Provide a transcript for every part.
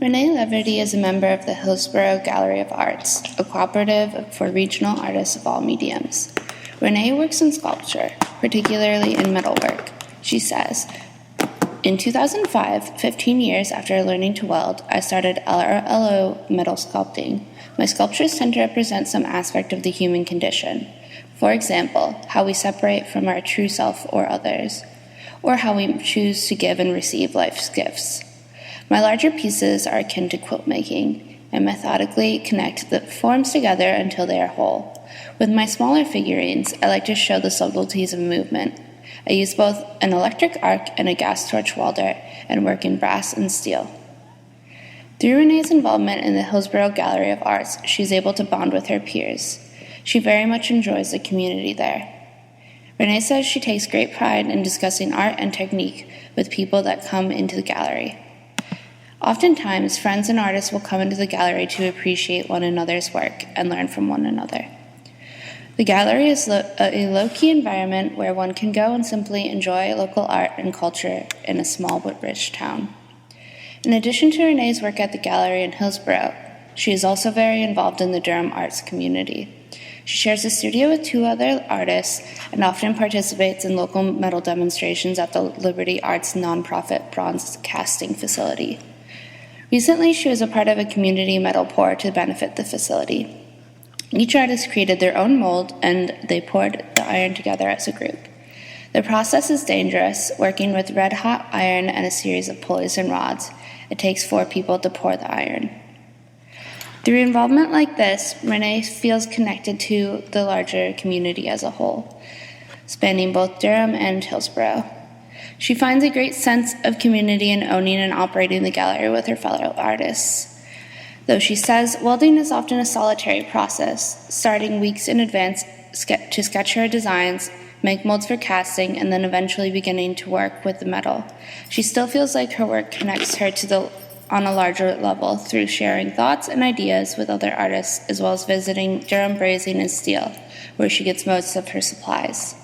Renee Leverty is a member of the Hillsborough Gallery of Arts, a cooperative for regional artists of all mediums. Renee works in sculpture, particularly in metalwork. She says, "In 2005, 15 years after learning to weld, I started LRLO metal sculpting. My sculptures tend to represent some aspect of the human condition. For example, how we separate from our true self or others, or how we choose to give and receive life's gifts. My larger pieces are akin to quilt making, and methodically connect the forms together until they are whole. With my smaller figurines, I like to show the subtleties of movement. I use both an electric arc and a gas torch welder, and work in brass and steel." Through Renee's involvement in the Hillsborough Gallery of Arts, she is able to bond with her peers. She very much enjoys the community there. Renee says she takes great pride in discussing art and technique with people that come into the gallery. Oftentimes, friends and artists will come into the gallery to appreciate one another's work and learn from one another. The gallery is a low-key environment where one can go and simply enjoy local art and culture in a small but rich town. In addition to Renee's work at the gallery in Hillsborough, she is also very involved in the Durham arts community. She shares a studio with 2 other artists and often participates in local metal demonstrations at the Liberty Arts nonprofit bronze casting facility. Recently, she was a part of a community metal pour to benefit the facility. Each artist created their own mold, and they poured the iron together as a group. The process is dangerous, working with red-hot iron and a series of pulleys and rods. It takes 4 people to pour the iron. Through involvement like this, Renee feels connected to the larger community as a whole, spanning both Durham and Hillsborough. She finds a great sense of community in owning and operating the gallery with her fellow artists. Though she says welding is often a solitary process, starting weeks in advance to sketch her designs, make molds for casting, and then eventually beginning to work with the metal. She still feels like her work connects her on a larger level through sharing thoughts and ideas with other artists, as well as visiting Durham Brazing and Steel, where she gets most of her supplies.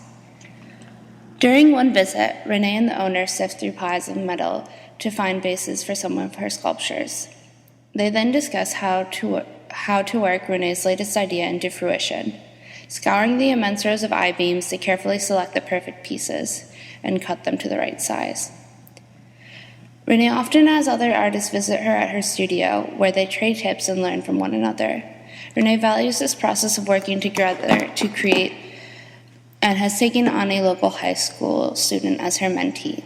During one visit, Renee and the owner sift through piles of metal to find bases for some of her sculptures. They then discuss how to work Renee's latest idea into fruition. Scouring the immense rows of I-beams, they carefully select the perfect pieces and cut them to the right size. Renee often has other artists visit her at her studio, where they trade tips and learn from one another. Renee values this process of working together to create and has taken on a local high school student as her mentee.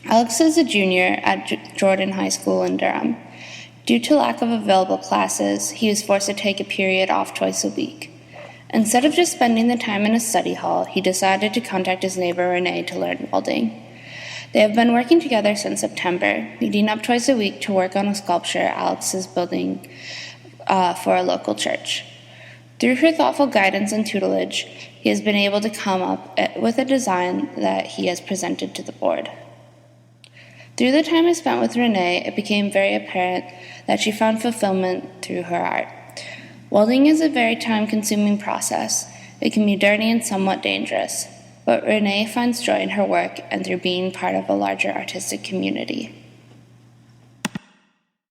Alex is a junior at Jordan High School in Durham. Due to lack of available classes, he was forced to take a period off twice a week. Instead of just spending the time in a study hall, he decided to contact his neighbor Renee to learn welding. They have been working together since September, meeting up twice a week to work on a sculpture Alex is building for a local church. Through her thoughtful guidance and tutelage, he has been able to come up with a design that he has presented to the board. Through the time I spent with Renee, it became very apparent that she found fulfillment through her art. Welding is a very time-consuming process. It can be dirty and somewhat dangerous, but Renee finds joy in her work and through being part of a larger artistic community.